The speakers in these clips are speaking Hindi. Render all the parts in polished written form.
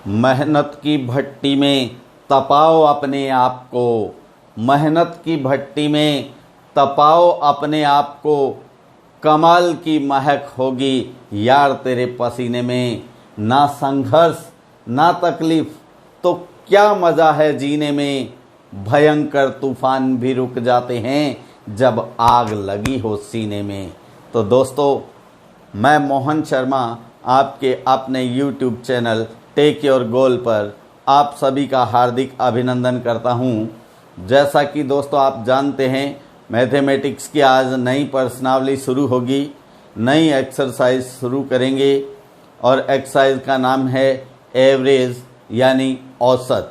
मेहनत की भट्टी में तपाओ अपने आप को, मेहनत की भट्टी में तपाओ अपने आप को, कमाल की महक होगी यार तेरे पसीने में। ना संघर्ष ना तकलीफ तो क्या मज़ा है जीने में, भयंकर तूफान भी रुक जाते हैं जब आग लगी हो सीने में। तो दोस्तों, मैं मोहन शर्मा आपके अपने YouTube channel take your goal पर आप सभी का हार्दिक अभिनंदन करता हूं। जैसा कि दोस्तों आप जानते हैं, मैथमेटिक्स की आज नई प्रश्नावली शुरू होगी, नई एक्सरसाइज शुरू करेंगे और एक्सरसाइज का नाम है एवरेज यानी औसत।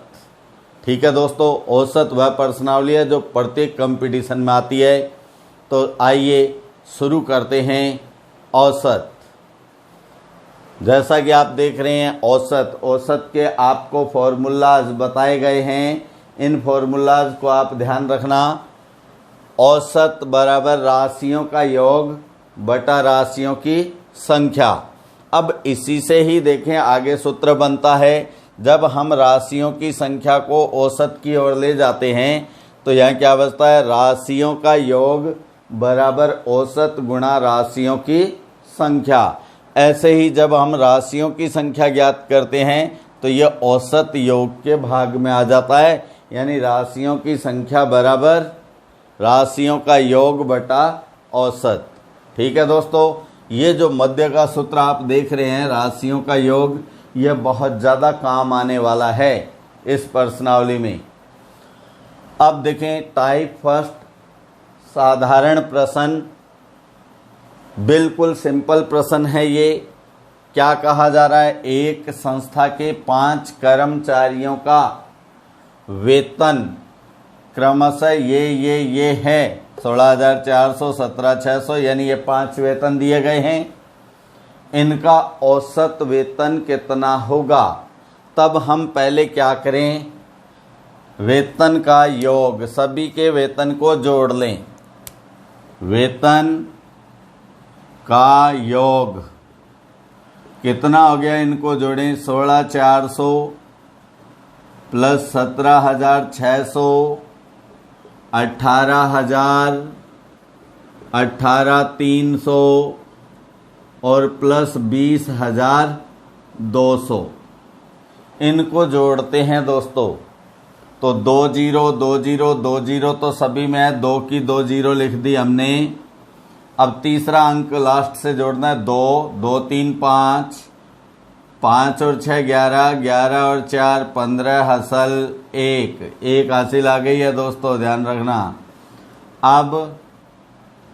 ठीक है दोस्तों, औसत वह प्रश्नावली है जो प्रत्येक कंपटीशन में आती है। तो आइए शुरू करते हैं औसत। जैसा कि आप देख रहे हैं औसत के आपको फॉर्मूलाज बताए गए हैं। इन फॉर्मूलाज को आप ध्यान रखना। औसत बराबर राशियों का योग बटा राशियों की संख्या। अब इसी से ही देखें आगे सूत्र बनता है। जब हम राशियों की संख्या को औसत की ओर ले जाते हैं तो यहाँ क्या बचता है, राशियों का योग बराबर औसत गुणा राशियों की संख्या। ऐसे ही जब हम राशियों की संख्या ज्ञात करते हैं तो यह औसत योग के भाग में आ जाता है, यानी राशियों की संख्या बराबर राशियों का योग बटा औसत। ठीक है दोस्तों, ये जो मध्य का सूत्र आप देख रहे हैं राशियों का योग, यह बहुत ज़्यादा काम आने वाला है इस प्रश्नावली में। अब देखें टाइप फर्स्ट, साधारण प्रश्न, बिल्कुल सिंपल प्रश्न है ये। क्या कहा जा रहा है, एक संस्था के 5 कर्मचारियों का वेतन क्रमशः ये है 16,400, 17,600, यानी ये 5 वेतन दिए गए हैं। इनका औसत वेतन कितना होगा। तब हम पहले क्या करें, वेतन का योग, सभी के वेतन को जोड़ लें। वेतन का योग कितना हो गया, इनको जोड़ें। 16,400 प्लस 17,600, 18,000, 18,300 और प्लस 20,200। इनको जोड़ते हैं दोस्तों। तो 2 0 2 0 2 0 तो सभी में है, 2 की 2 0 लिख दी हमने। अब तीसरा अंक लास्ट से जोड़ना है, 2 2 3 5, 5 और 6 11, 11 और 4 15 हासिल 1 हासिल आ गई है दोस्तों, ध्यान रखना। अब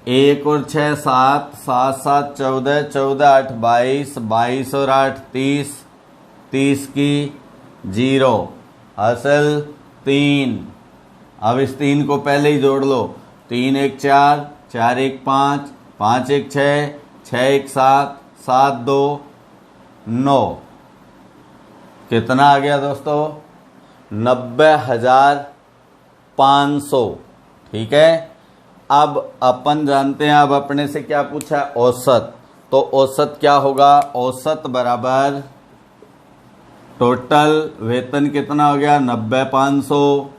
1 और 6 7, 7 7 14, 14 8 22, 22 और 8 30, 30 की 0 हासिल 3। अब इस 3 को पहले ही जोड़ लो। 3 1 4, 4 1 5, 5 1 6, 6 1 7, 7 2 9। कितना आ गया दोस्तों, 90,500। ठीक है। अब अपन जानते हैं, अब अपने से क्या पूछा है, औसत। तो औसत क्या होगा, औसत बराबर टोटल वेतन कितना हो गया, 90,500।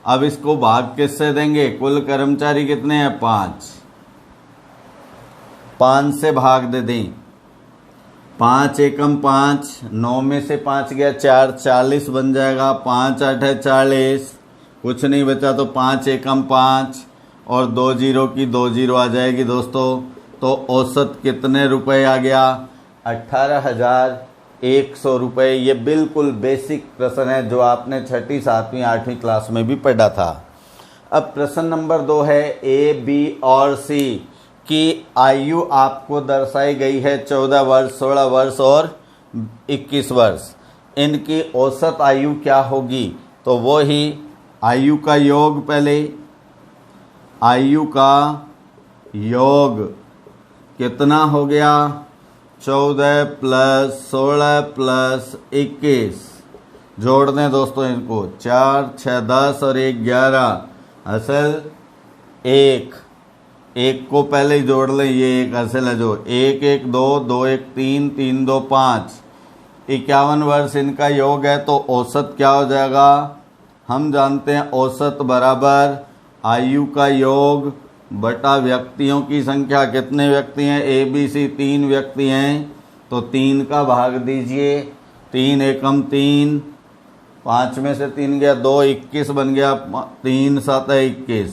अब इसको भाग किससे देंगे, कुल कर्मचारी कितने हैं, 5। 5 से भाग दे दें। 5 एकम 5, 9 में से 5 गया 4, 40 बन जाएगा। 5 8 है 40, कुछ नहीं बचा तो 5 एकम 5 और 2 0 की 2 0 आ जाएगी दोस्तों। तो औसत कितने रुपए आ गया, 18,100 रुपये। ये बिल्कुल बेसिक प्रश्न है जो आपने 6ठी 7वीं 8वीं क्लास में भी पढ़ा था। अब प्रश्न नंबर 2 है, ए बी और सी की आयु आपको दर्शाई गई है 14 वर्ष, 16 वर्ष और 21 वर्ष। इनकी औसत आयु क्या होगी। तो वो ही आयु का योग, पहले आयु का योग कितना हो गया, 14 प्लस 16 प्लस 21। जोड़ दें दोस्तों इनको, 4 6 10 और 1 11 असल 1 को पहले ही जोड़ लें, ये 1 हासिल है जो 1 1 2 2 1 3 3 2 5 51 वर्ष इनका योग है, तो औसत क्या हो जाएगा? हम जानते हैं औसत बराबर आयु का योग बटा व्यक्तियों की संख्या। कितने व्यक्ति हैं? ABC 3 व्यक्ति हैं, तो 3 का भाग दीजिए। 3 एकम 3, 5 में से 3 गया 2, 21 बन गया। 3 7 21,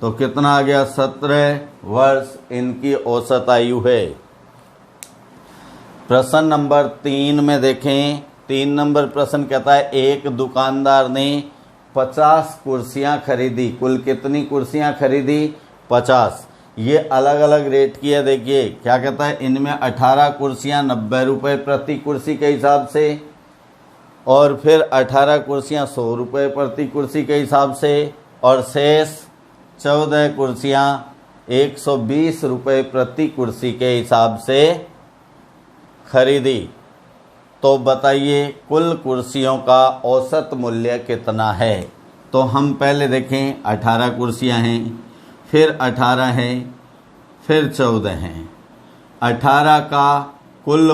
तो कितना आ गया? 17 वर्ष इनकी औसत आयु है। प्रश्न नंबर 3 में देखें। 3 नंबर प्रश्न कहता है एक दुकानदार ने 50 कुर्सियां खरीदी। कुल कितनी कुर्सियां खरीदी? 50। ये अलग अलग रेट की है। देखिए क्या कहता है, इनमें 18 कुर्सियां 90 रुपये प्रति कुर्सी के हिसाब से, और फिर 18 कुर्सियां 100 रुपये प्रति कुर्सी के हिसाब से, और शेष 14 कुर्सियां 120 रुपये प्रति कुर्सी के हिसाब से खरीदी। तो बताइए कुल कुर्सियों का औसत मूल्य कितना है? तो हम पहले देखें, 18 कुर्सियां हैं, फिर 18 हैं, फिर 14 हैं। 18 का कुल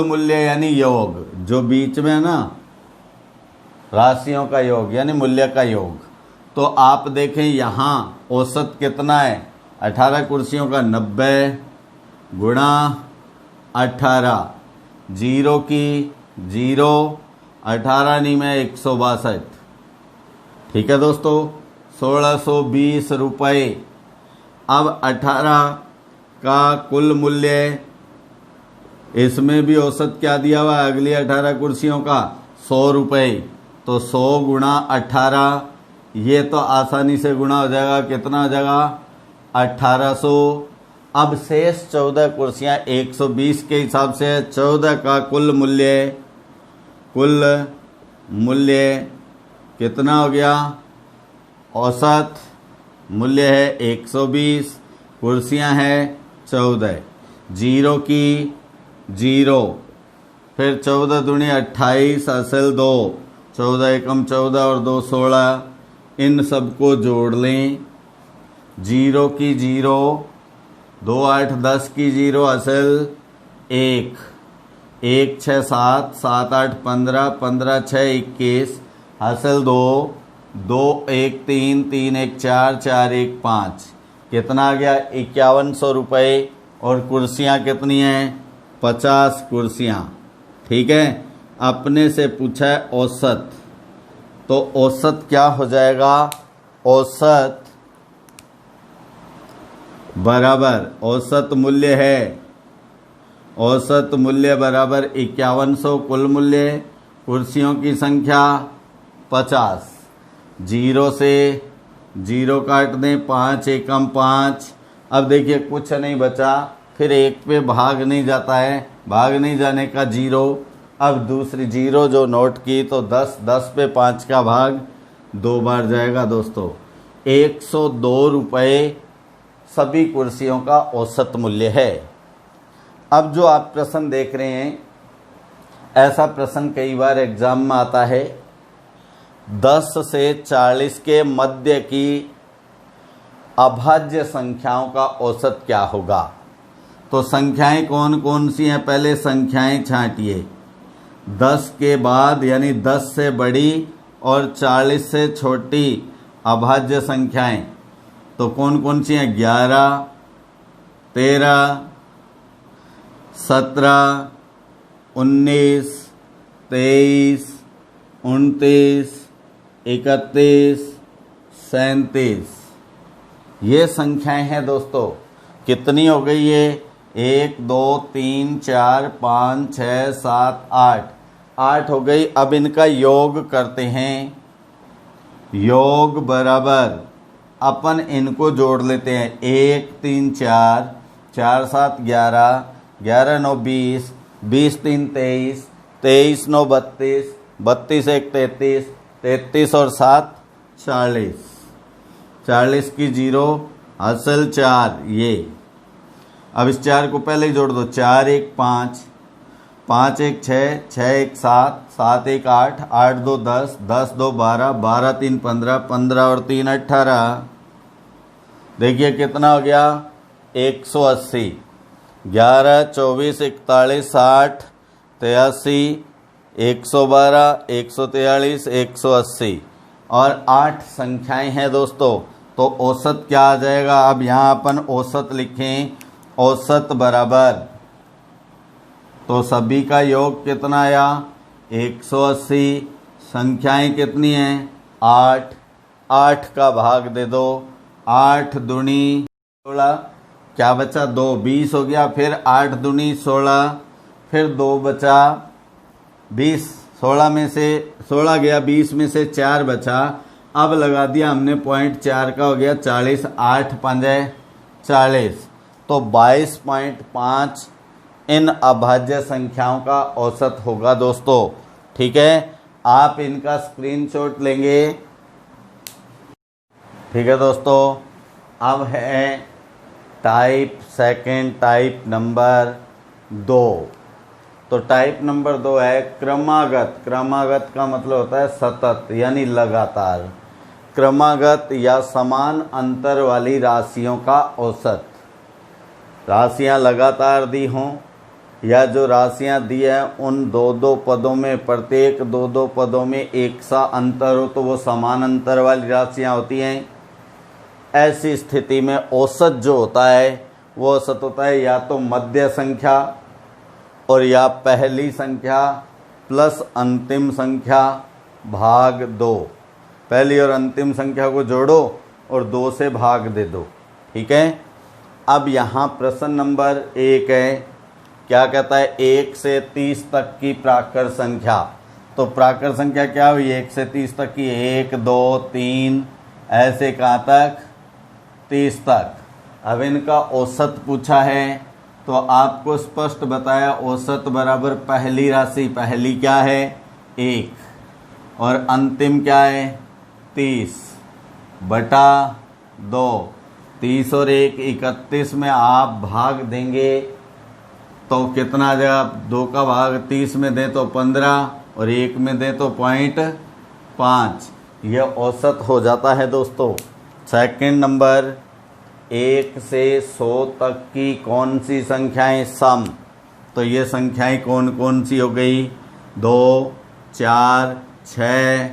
मूल्य यानी योग, जो बीच में है ना, राशियों का योग यानी मूल्य का योग। तो आप देखें यहाँ औसत कितना है? 18 कुर्सियों का 90 गुणा 18, 0 की 0, 18 नहीं में 162। ठीक है दोस्तों, 1620 रुपये। अब 18 का कुल मूल्य, इसमें भी औसत क्या दिया हुआ है? अगली 18 कुर्सियों का 100 रुपये, तो 100 गुणा 18, ये तो आसानी से गुणा हो जाएगा। कितना हो जाएगा? 1800। अब शेष 14 कुर्सियां 120 के हिसाब से 14 का कुल मूल्य कितना हो गया? औसत मूल्य है 120, कुर्सियां हैं 14, 0 की 0, फिर 14 दूनी 28, असल 2, 14 एकम 14 और 2 16, इन सबको जोड़ लें। 0 की 0, 2 8 10 की 0, असल 1, 1 6 7, 7 8 15, 15 6 21, असल 2, 2 1 3, 3 1 4, 4 1 5। कितना आ गया? 5100 रुपये। और कुर्सियाँ कितनी हैं? 50 कुर्सियाँ। ठीक है, अपने से पूछा है औसत, तो औसत क्या हो जाएगा? औसत बराबर औसत मूल्य है, औसत मूल्य बराबर 5100 कुल मूल्य, कुर्सियों की संख्या 50। 0 से 0 काट दें, 5 एकम 5। अब देखिए कुछ नहीं बचा, फिर 1 पे भाग नहीं जाता है, भाग नहीं जाने का 0। अब दूसरी 0 जो नोट की, तो 10, 10 पे 5 का भाग 2 बार जाएगा दोस्तों। 102 रुपये सभी कुर्सियों का औसत मूल्य है। अब जो आप प्रश्न देख रहे हैं, ऐसा प्रश्न कई बार एग्जाम में आता है। 10 से 40 के मध्य की अभाज्य संख्याओं का औसत क्या होगा? तो संख्याएं कौन कौन सी हैं? पहले संख्याएं छांटिए। 10 के बाद यानी 10 से बड़ी और 40 से छोटी अभाज्य संख्याएं तो कौन कौन सी हैं? 11, 13, 17, 19, 23, 29, 31, 37। ये संख्याएं हैं दोस्तों। कितनी हो गई ये? 1 2 3 4 5 6 7 8, 8 हो गई। अब इनका योग करते हैं। योग बराबर अपन इनको जोड़ लेते हैं। 1 3 4, 4 7 11, 11 9 20, 20 3 23, 23 9 32, 32 1 33, 33 और 7 40, 40 की 0, असल 4 ये। अब इस 4 को पहले ही जोड़ दो। 4 1 5, 5 1 6, 6 1 7, 7 1 8, 8 2 10, 10 2 12, 12 3 15, 15 और 3 18। देखिए कितना हो गया? 180। 11, 24, 41, 60, 83, 112, 143, 180 और 8 संख्याएं हैं दोस्तों। तो औसत क्या आ जाएगा? अब यहाँ अपन औसत लिखें, औसत बराबर, तो सभी का योग कितना आया? 180। संख्याएं कितनी हैं? 8। 8 का भाग दे दो, 8 दूनी 16, क्या बचा? 2, 20 हो गया। फिर 8 दूनी 16, फिर 2 बचा 20, 16 में से 16 गया, 20 में से 4 बचा। अब लगा दिया हमने पॉइंट, 4 का हो गया 40, 8 पंजे 40, तो 22.5 इन अभाज्य संख्याओं का औसत होगा दोस्तों। ठीक है, आप इनका स्क्रीनशॉट लेंगे। ठीक है दोस्तों, अब है टाइप सेकंड, टाइप नंबर 2। तो टाइप नंबर 2 है क्रमागत। क्रमागत का मतलब होता है सतत यानी लगातार। क्रमागत या समान अंतर वाली राशियों का औसत। राशियां लगातार दी हों या जो राशियां दी हैं उन 2-2 पदों में, प्रत्येक 2-2 पदों में एक सा अंतर हो तो वो समान अंतर वाली राशियां होती हैं। ऐसी स्थिति में औसत जो होता है वो औसत होता है या तो मध्य संख्या और या पहली संख्या प्लस अंतिम संख्या भाग 2। पहली और अंतिम संख्या को जोड़ो और 2 से भाग दे दो। ठीक है, अब यहाँ प्रश्न नंबर 1 है, क्या कहता है? 1 से 30 तक की प्राकृत संख्या। तो प्राकृत संख्या क्या हुई? 1 से 30 तक की, 1, 2, 3 ऐसे कहाँ तक? 30 तक। अब इनका औसत पूछा है तो आपको स्पष्ट बताया औसत बराबर पहली राशि, पहली क्या है? 1 और अंतिम क्या है? 30 बटा 2। 30 और 1 31 में आप भाग देंगे तो कितना आ जाएगा? 2 का भाग 30 में दें तो 15 और 1 में दें तो 0.5। यह औसत हो जाता है दोस्तों। सेकंड नंबर, 1 से 100 तक की कौन सी संख्याएं सम? तो ये संख्याएं कौन कौन सी हो गई? 2, 4, 6,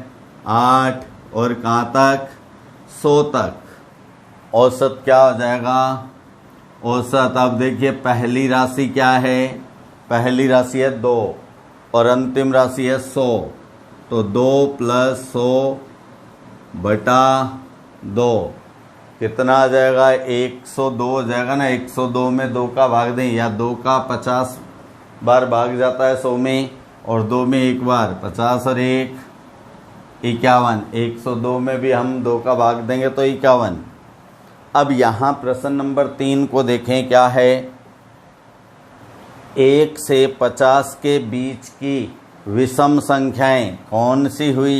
8 और कहाँ तक? 100 तक। औसत क्या हो जाएगा? औसत, अब देखिए पहली राशि क्या है? पहली राशि है 2 और अंतिम राशि है 100, तो 2 + 100 बटा 2 कितना आ जाएगा? 102 हो जाएगा ना। 102 में 2 का भाग दें या 2 का 50 बार भाग जाता है 100 में और 2 में 1 बार, 50 और 1 51। 102 में भी हम 2 का भाग देंगे तो 51। अब यहाँ प्रश्न नंबर 3 को देखें, क्या है? 1 से 50 के बीच की विषम संख्याएं कौन सी हुई?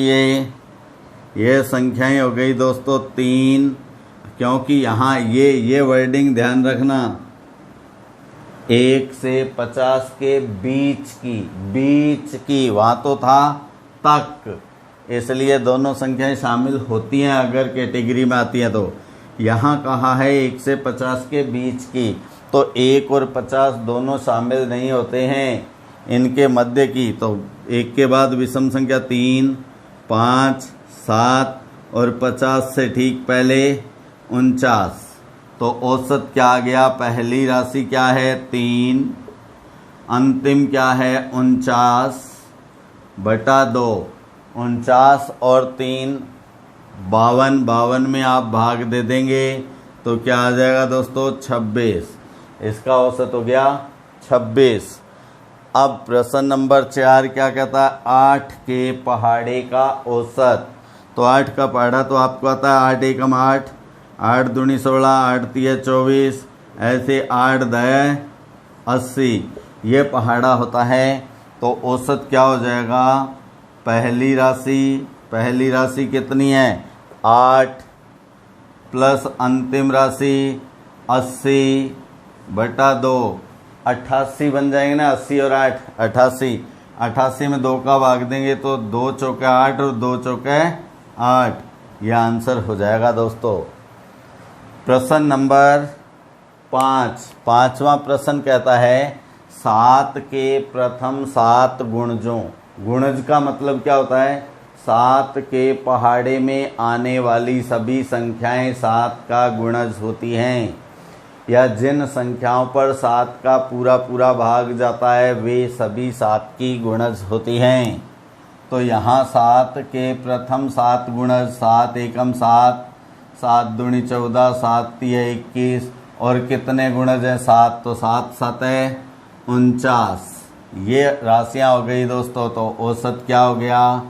ये संख्याएं हो गई दोस्तों 3, क्योंकि यहाँ ये वर्डिंग ध्यान रखना, 1 से 50 के बीच की वहाँ तो था तक, इसलिए दोनों संख्याएं शामिल होती हैं अगर कैटेगरी में आती हैं। तो यहाँ कहा है 1 से 50 के बीच की, तो 1 और 50 दोनों शामिल नहीं होते हैं इनके मध्य की। तो 1 के बाद विषम संख्या 3, 5, 7 और 50 से ठीक पहले 49। तो औसत क्या आ गया? पहली राशि क्या है? 3, अंतिम क्या है? 49 बटा 2। 49 और 3 52, 52 में आप भाग दे देंगे तो क्या आ जाएगा दोस्तों? 26। इसका औसत हो गया 26। अब प्रश्न नंबर 4 क्या कहता है? 8 के पहाड़े का औसत। तो 8 का पहाड़ा तो आपको आता है 8 एकम 8, 8 दूनी 16, 8 तिया 24, ऐसे 8 दया 80। ये पहाड़ा होता है। तो औसत क्या हो जाएगा? पहली राशि कितनी है? 8 प्लस अंतिम राशि 80 बटा 2, 88 बन जाएंगे ना। 80 और 8 88। 88 में 2 का भाग देंगे तो 2 चौके 8 और 2 चौके 8। यह आंसर हो जाएगा दोस्तों। प्रश्न नंबर पांचवा प्रश्न कहता है 7 के प्रथम 7 गुणजों। गुणज का मतलब क्या होता है? 7 के पहाड़े में आने वाली सभी संख्याएं 7 का गुणज होती हैं, या जिन संख्याओं पर 7 का पूरा पूरा भाग जाता है वे सभी 7 की गुणज होती हैं। तो यहाँ 7 के प्रथम 7 गुणज 7 एकम 7, 7 दूनी 14, 7 तिया 21, और कितने गुणज हैं? 7। तो 7 7 49। ये राशियाँ हो गई दोस्तों। तो औसत क्या हो गया?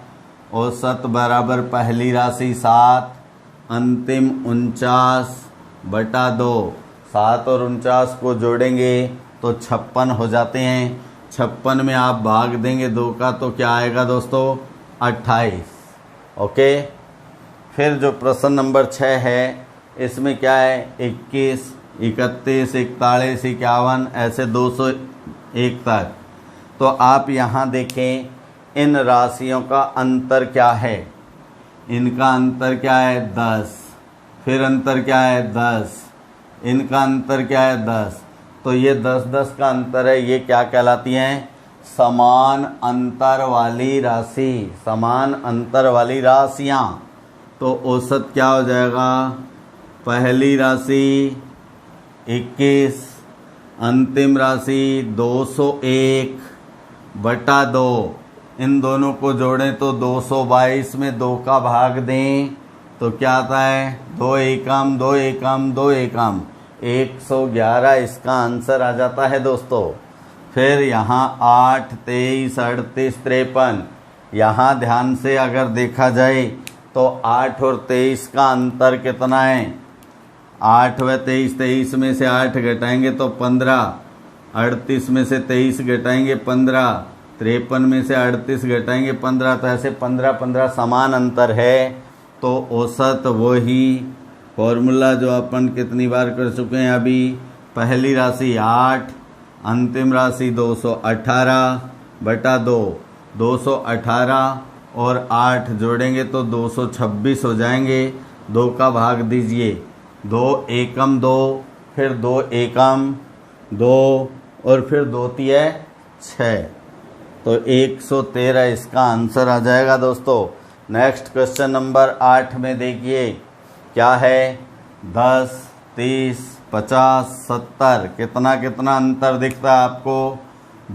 औसत बराबर पहली राशि 7 अंतिम 49/2। 7 और 49 को जोड़ेंगे तो 56 हो जाते हैं। 56 में आप भाग देंगे 2 का तो क्या आएगा दोस्तों? 28। ओके। फिर जो प्रश्न नंबर 6 है इसमें क्या है? 21, 31, 41, 51 ऐसे 201 तक। तो आप यहाँ देखें इन राशियों का अंतर क्या है? इनका अंतर क्या है? 10। फिर अंतर क्या है? 10। इनका अंतर क्या है? 10। तो ये 10-10 का अंतर है। ये क्या कहलाती हैं? समान अंतर वाली राशि, समान अंतर वाली राशियाँ। तो औसत क्या हो जाएगा? पहली राशि 21, अंतिम राशि 201/2। इन दोनों को जोड़ें तो 222 में 2 का भाग दें तो क्या आता है? 2 एकम 2 एकम 2 एकम 111 इसका आंसर आ जाता है दोस्तों। फिर यहाँ 8, 23, 38, 53। यहाँ ध्यान से अगर देखा जाए तो 8 और 23 का अंतर कितना है? 8 व 23, 23 में से 8 घटाएंगे तो 15, 38 में से 23 घटाएंगे 15, 53 में से 38 घटाएंगे 15। तो ऐसे 15-15 समान अंतर है। तो औसत वही फॉर्मूला जो अपन कितनी बार कर चुके हैं अभी। पहली राशि 8, अंतिम राशि 218/2। 218 और 8 जोड़ेंगे तो 226 हो जाएंगे। 2 का भाग दीजिए, 2 एकम 2, फिर 2 एकम 2 और फिर 2 तिया 6। तो 113 इसका आंसर आ जाएगा दोस्तों। नेक्स्ट क्वेश्चन नंबर 8 में देखिए क्या है? 10, 30, 50, 70 कितना कितना अंतर दिखता है आपको?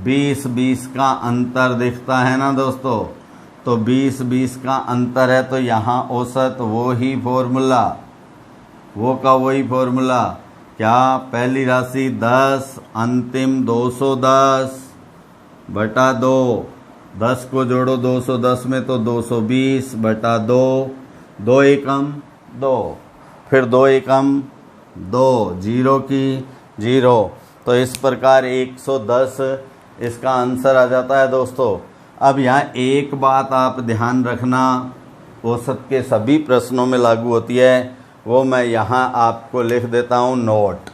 20-20 का अंतर दिखता है ना दोस्तों। तो 20-20 का अंतर है। तो यहाँ औसत वही फॉर्मूला, वो का वही फॉर्मूला क्या? पहली राशि 10, अंतिम 210/2। 10 को जोड़ो 210 में तो 220/2। 2 एकम 2, फिर 2 एकम 2, 0 की 0। तो इस प्रकार 110 इसका आंसर आ जाता है दोस्तों। अब यहाँ एक बात आप ध्यान रखना, औसत के सभी प्रश्नों में लागू होती है, वो मैं यहाँ आपको लिख देता हूँ। नोट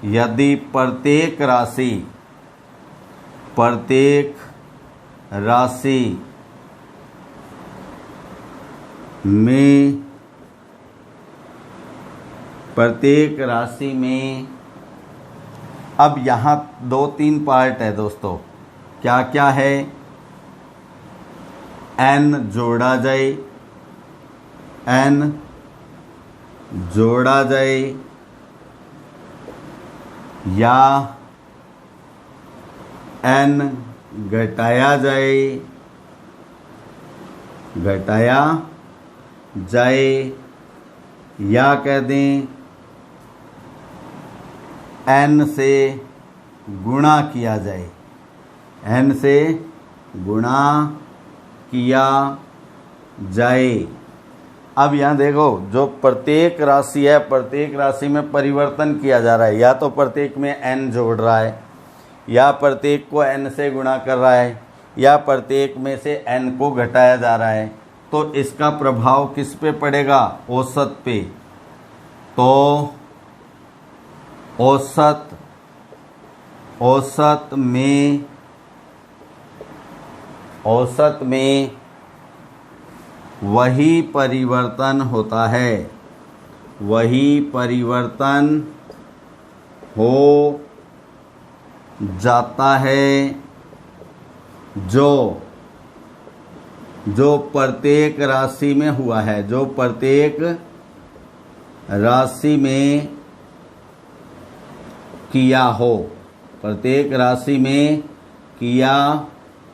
यदि प्रत्येक राशि में अब यहाँ 2-3 पार्ट है दोस्तों। क्या क्या है? n जोड़ा जाए या n घटाया जाए या कह दें n से गुणा किया जाए। n से गुणा किया जाए। अब यहाँ देखो, जो प्रत्येक राशि है, प्रत्येक राशि में परिवर्तन किया जा रहा है। या तो प्रत्येक में n जोड़ रहा है, या प्रत्येक को n से गुणा कर रहा है, या प्रत्येक में से n को घटाया जा रहा है। तो इसका प्रभाव किस पे पड़ेगा? औसत पे। तो औसत में वही परिवर्तन होता है, वही परिवर्तन हो जाता है जो प्रत्येक राशि में हुआ है, जो प्रत्येक राशि में किया हो, प्रत्येक राशि में किया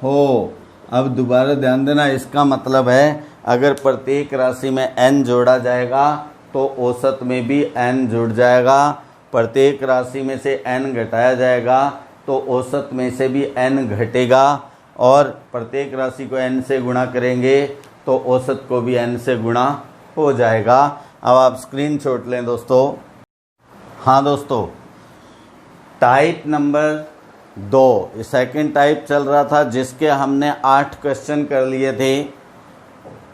हो। अब दोबारा ध्यान देना, इसका मतलब है अगर प्रत्येक राशि में n जोड़ा जाएगा तो औसत में भी n जुड़ जाएगा, प्रत्येक राशि में से n घटाया जाएगा तो औसत में से भी n घटेगा, और प्रत्येक राशि को n से गुणा करेंगे तो औसत को भी n से गुणा हो जाएगा। अब आप स्क्रीनशॉट लें दोस्तों। हाँ दोस्तों, टाइप नंबर 2 सेकंड टाइप चल रहा था जिसके हमने 8 क्वेश्चन कर लिए थे।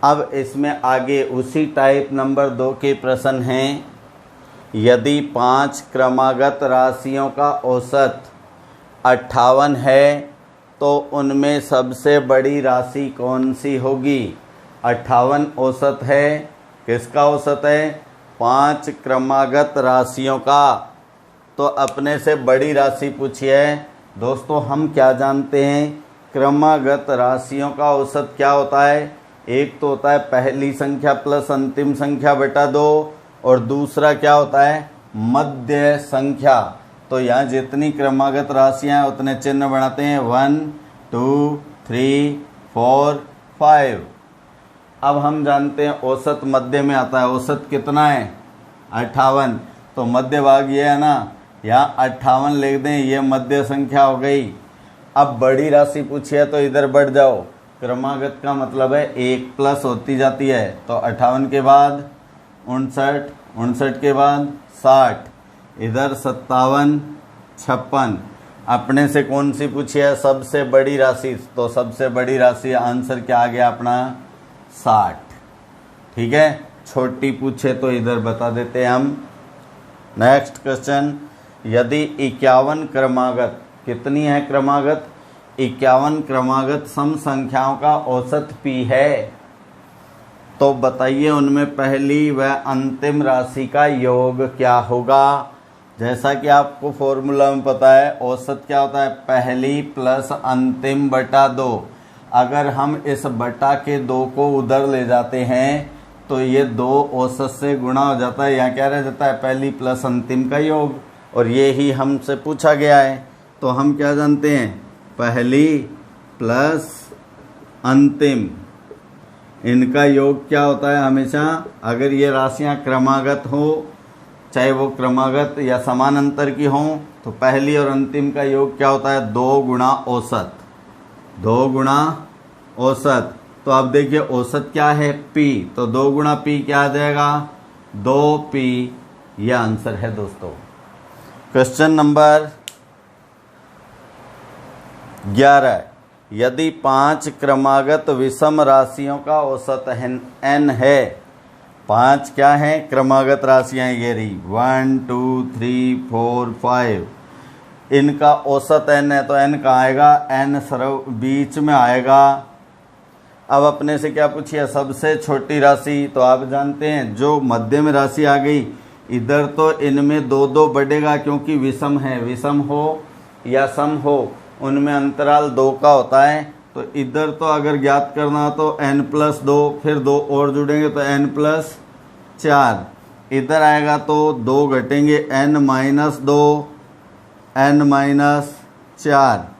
अब इसमें आगे उसी टाइप नंबर 2 के प्रश्न हैं। यदि 5 क्रमागत राशियों का औसत 58 है तो उनमें सबसे बड़ी राशि कौन सी होगी? 58 औसत है, किसका औसत है? 5 क्रमागत राशियों का। तो अपने से बड़ी राशि पूछी है। दोस्तों हम क्या जानते हैं, क्रमागत राशियों का औसत क्या होता है? एक तो होता है पहली संख्या प्लस अंतिम संख्या बटा 2, और दूसरा क्या होता है? मध्य संख्या। तो यहाँ जितनी क्रमागत राशियाँ हैं उतने चिन्ह बनाते हैं, 1 2 3 4 5। अब हम जानते हैं औसत मध्य में आता है। औसत कितना है? 58। तो मध्य भाग ये है ना, यहाँ 58 लिख दें, ये मध्य संख्या हो गई। अब बड़ी राशि पूछी है तो इधर बढ़ जाओ, क्रमागत का मतलब है 1 प्लस होती जाती है। तो 58 के बाद 59, 59 के बाद 60, इधर 57, 56। अपने से कौन सी पूछी है? सबसे बड़ी राशि। तो सबसे बड़ी राशि आंसर क्या आ गया अपना? 60। ठीक है, छोटी पूछे तो इधर बता देते हैं हम। नेक्स्ट क्वेश्चन, यदि 51 क्रमागत, कितनी है क्रमागत? 51 क्रमागत सम संख्याओं का औसत p है, तो बताइए उनमें पहली व अंतिम राशि का योग क्या होगा? जैसा कि आपको फॉर्मूला में पता है, औसत क्या होता है? पहली प्लस अंतिम बटा 2। अगर हम इस बटा के 2 को उधर ले जाते हैं तो ये 2 औसत से गुणा हो जाता है। यहाँ क्या रह जाता है? पहली प्लस अंतिम का योग, और ये ही हमसे पूछा गया है। तो हम क्या जानते हैं? पहली प्लस अंतिम, इनका योग क्या होता है हमेशा? अगर ये राशियां क्रमागत हो, चाहे वो क्रमागत या समान अंतर की हों, तो पहली और अंतिम का योग क्या होता है? 2 गुणा औसत, 2 गुणा औसत। तो अब देखिए औसत क्या है? p। तो 2 गुणा p क्या आ जाएगा? 2p। यह आंसर है दोस्तों। क्वेश्चन नंबर 11, यदि 5 क्रमागत विषम राशियों का औसत n है, 5 क्या है? क्रमागत राशियां ये रही, 1 2 3 4 5। इनका औसत n है तो n कहाँ आएगा? n सर्व बीच में आएगा। अब अपने से क्या पूछिए? सबसे छोटी राशि। तो आप जानते हैं जो मध्य में राशि आ गई, इधर तो इनमें 2 2 बढ़ेगा क्योंकि विषम है। विषम हो या सम हो, उनमें अंतराल 2 का होता है। तो इधर तो अगर ज्ञात करना हो तो n+2, फिर 2 और जुड़ेंगे तो n+4। इधर आएगा तो 2 घटेंगे, n-2, n-4।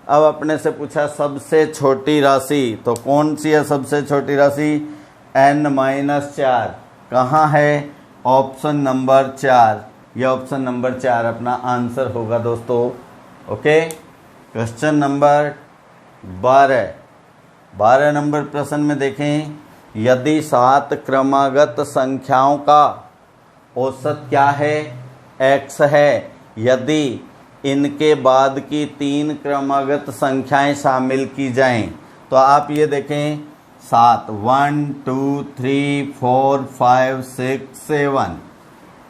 अब अपने से पूछा सबसे छोटी राशि, तो कौन सी है सबसे छोटी राशि? n-4। कहाँ है? Option number 4। यह ऑप्शन नंबर 4 अपना आंसर होगा दोस्तों। ओके, क्वेश्चन नंबर 12 नंबर प्रश्न में देखें, यदि 7 क्रमागत संख्याओं का औसत क्या है? x है। यदि इनके बाद की 3 क्रमागत संख्याएं शामिल की जाएं, तो आप ये देखें 7, 1 2 3 4 5 6 7,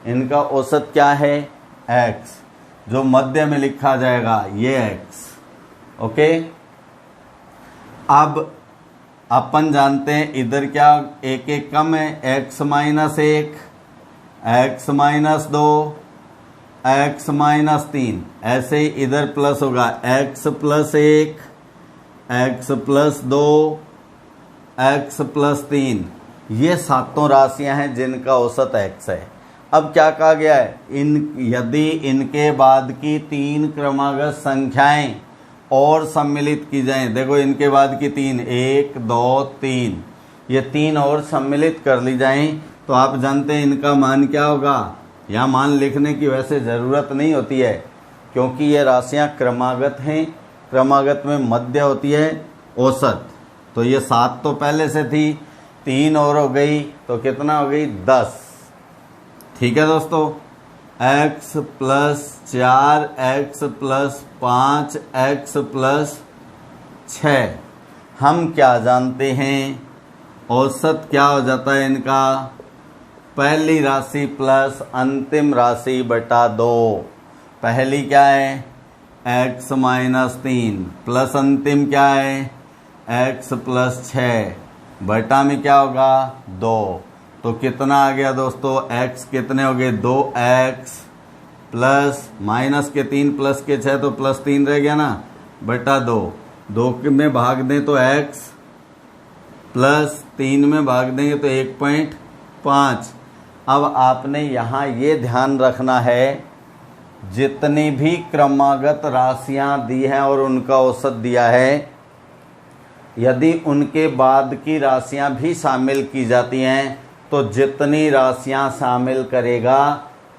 इनका औसत क्या है? x, जो मध्य में लिखा जाएगा ये x। ओके, अब अपन जानते हैं इधर क्या एक एक कम है, x minus 1, x minus 2, x minus 3, ऐसे ही इधर प्लस होगा x plus 1, x plus 2, x plus 3। ये सातों राशियां हैं जिनका औसत x है। अब क्या कहा गया है, यदि इनके बाद की 3 क्रमागत संख्याएं और सम्मिलित की जाएं, देखो इनके बाद की 3, 1 2 3, ये 3 और सम्मिलित कर ली जाएं तो आप जानते हैं इनका मान क्या होगा। यहाँ मान लिखने की वैसे ज़रूरत नहीं होती है क्योंकि ये राशियाँ क्रमागत हैं, क्रमागत में मध्य होती है औसत। तो ये 7 तो पहले से थी, 3 और हो गई तो कितना हो गई 10। ठीक है दोस्तों, x plus 4, x plus 5, x plus 6। हम क्या जानते हैं, औसत क्या हो जाता है इनका, पहली राशि प्लस अंतिम राशि बटा 2। पहली क्या है x माइनस 3 प्लस अंतिम क्या है x प्लस 6 बटा में क्या होगा 2। तो कितना आ गया दोस्तों, x कितने हो गए 2x प्लस माइनस के 3 प्लस के 6 तो प्लस 3 रह गया ना, बटा 2। 2 में भाग दें तो x प्लस 3 में भाग देंगे तो 1.5। अब आपने यहाँ ये ध्यान रखना है जितनी भी क्रमागत राशियाँ दी हैं और उनका औसत दिया है, यदि उनके बाद की राशियाँ भी शामिल की जाती हैं तो जितनी राशियां शामिल करेगा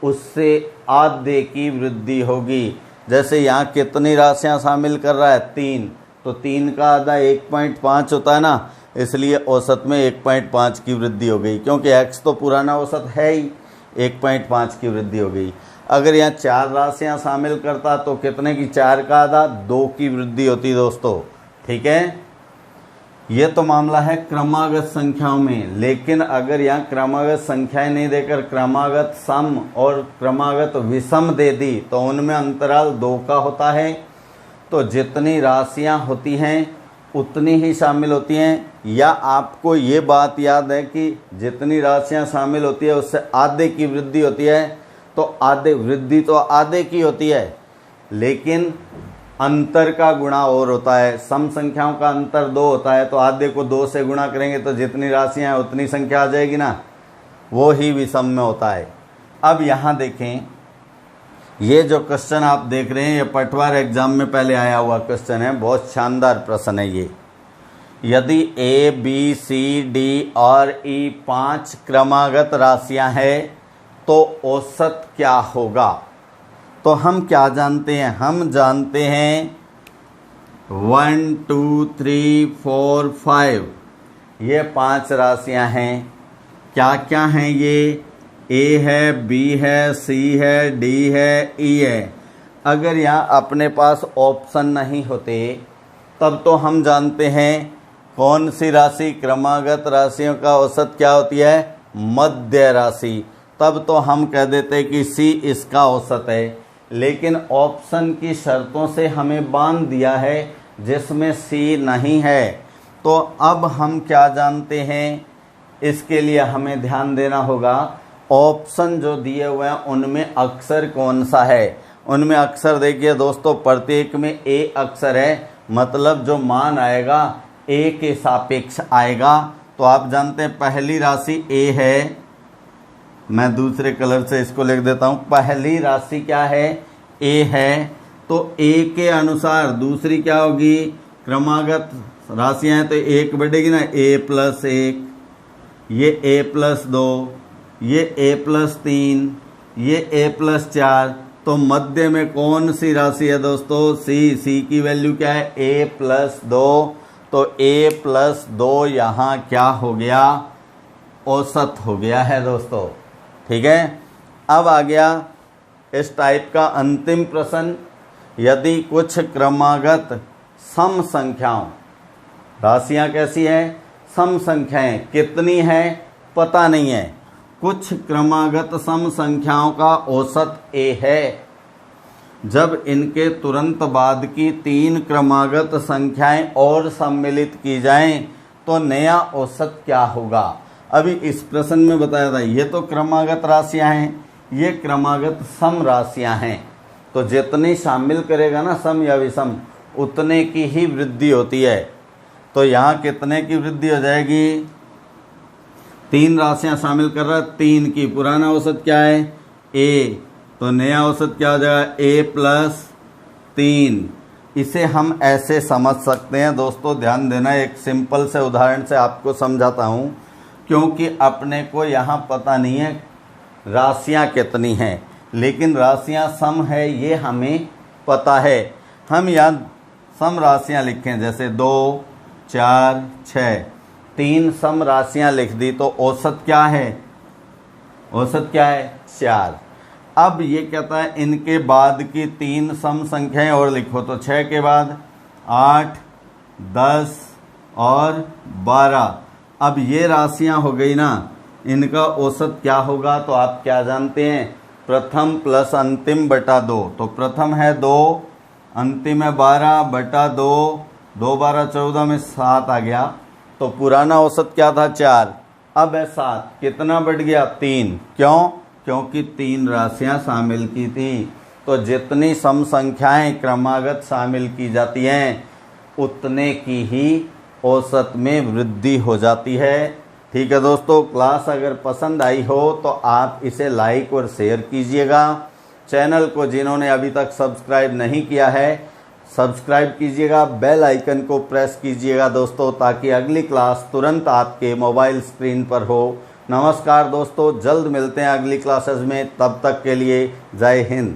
उससे आधे की वृद्धि होगी। जैसे यहाँ कितनी राशियां शामिल कर रहा है 3, तो 3 का आधा 1.5 होता है ना, इसलिए औसत में 1.5 की वृद्धि हो गई क्योंकि x तो पुराना औसत है ही, 1.5 की वृद्धि हो गई। अगर यहाँ 4 राशियां शामिल करता तो कितने की 4 का आधा 2 की वृद्धि होती दोस्तों। ठीक है, ये तो मामला है क्रमागत संख्याओं में। लेकिन अगर यहाँ क्रमागत संख्याएं नहीं देकर क्रमागत सम और क्रमागत विषम दे दी तो उनमें अंतराल 2 का होता है। तो जितनी राशियां होती हैं उतनी ही शामिल होती हैं, या आपको ये बात याद है कि जितनी राशियां शामिल होती है उससे आधे की वृद्धि होती है। तो आधे वृद्धि तो आधे की होती है लेकिन अंतर का गुणा और होता है। सम संख्याओं का अंतर 2 होता है तो आधे को 2 से गुणा करेंगे तो जितनी राशियां हैं उतनी संख्या आ जाएगी ना, वो ही विषम में होता है। अब यहाँ देखें, ये जो क्वेश्चन आप देख रहे हैं ये पटवार एग्जाम में पहले आया हुआ क्वेश्चन है, बहुत शानदार प्रश्न है ये। यदि a b c d और e 5 क्रमागत राशियां हैं तो औसत क्या होगा। तो हम क्या जानते हैं, हम जानते हैं 1 2 3 4 5 ये 5 राशियां हैं। क्या क्या हैं ये, A है, B है, C है, D है, E है। अगर यहाँ अपने पास ऑप्शन नहीं होते तब तो हम जानते हैं कौन सी राशि क्रमागत राशियों का औसत क्या होती है, मध्य राशि। तब तो हम कह देते कि C इसका औसत है। लेकिन ऑप्शन की शर्तों से हमें बांध दिया है जिसमें C नहीं है। तो अब हम क्या जानते हैं, इसके लिए हमें ध्यान देना होगा ऑप्शन जो दिए हुए हैं उनमें अक्षर कौन सा है। उनमें अक्षर देखिए दोस्तों, प्रत्येक में A अक्षर है, मतलब जो मान आएगा A के सापेक्ष आएगा। तो आप जानते हैं पहली राशि A है, मैं दूसरे कलर से इसको लिख देता हूँ। पहली राशि क्या है, A है, तो A के अनुसार दूसरी क्या होगी, क्रमागत राशियाँ हैं तो 1 बढ़ेगी ना, A प्लस 1, ये A प्लस 2, ये A प्लस 3, ये A प्लस 4। तो मध्य में कौन सी राशि है दोस्तों, C की वैल्यू क्या है A प्लस 2। तो A प्लस 2 यहाँ क्या हो गया, औसत हो गया है दोस्तों। ठीक है, अब आ गया इस टाइप का अंतिम प्रश्न। यदि कुछ क्रमागत सम संख्याओं, राशियां कैसी हैं, सम संख्याएं, कितनी है पता नहीं है, कुछ क्रमागत सम संख्याओं का औसत A है। जब इनके तुरंत बाद की 3 क्रमागत संख्याएं और सम्मिलित की जाएं तो नया औसत क्या होगा। अभी इस प्रश्न में बताया था ये तो क्रमागत राशियां हैं, ये क्रमागत सम राशियां हैं, तो जितनी शामिल करेगा ना सम या विषम उतने की ही वृद्धि होती है। तो यहाँ कितने की वृद्धि हो जाएगी, 3 राशियां शामिल कर रहा है, 3 की। पुराना औसत क्या है a, तो नया औसत क्या हो जाएगा a प्लस 3। इसे हम ऐसे समझ सकते हैं दोस्तों, ध्यान देना, एक सिंपल से उदाहरण से आपको समझाता हूँ, क्योंकि अपने को यहाँ पता नहीं है राशियाँ कितनी हैं, लेकिन राशियाँ सम है ये हमें पता है। हम यहाँ सम राशियाँ लिखें, जैसे 2, 4, 6, 3 सम राशियाँ लिख दी, तो औसत क्या है, औसत क्या है 4। अब ये कहता है इनके बाद की 3 सम संख्याएं और लिखो, तो 6 के बाद 8, 10 और 12। अब ये राशियां हो गई ना, इनका औसत क्या होगा, तो आप क्या जानते हैं, प्रथम प्लस अंतिम बटा 2। तो प्रथम है 2, अंतिम है 12 बटा 2, 2 12 14 में 7 आ गया। तो पुराना औसत क्या था 4, अब है 7, कितना बढ़ गया 3। क्यों, क्योंकि 3 राशियां शामिल की थी। तो जितनी सम संख्याएं क्रमागत शामिल की जाती हैं उतने की ही औसत में वृद्धि हो जाती है। ठीक है दोस्तों, क्लास अगर पसंद आई हो तो आप इसे लाइक और शेयर कीजिएगा। चैनल को जिन्होंने अभी तक सब्सक्राइब नहीं किया है सब्सक्राइब कीजिएगा, बेल आइकन को प्रेस कीजिएगा दोस्तों, ताकि अगली क्लास तुरंत आपके मोबाइल स्क्रीन पर हो। नमस्कार दोस्तों, जल्द मिलते हैं अगली क्लासेस में, तब तक के लिए जय हिंद।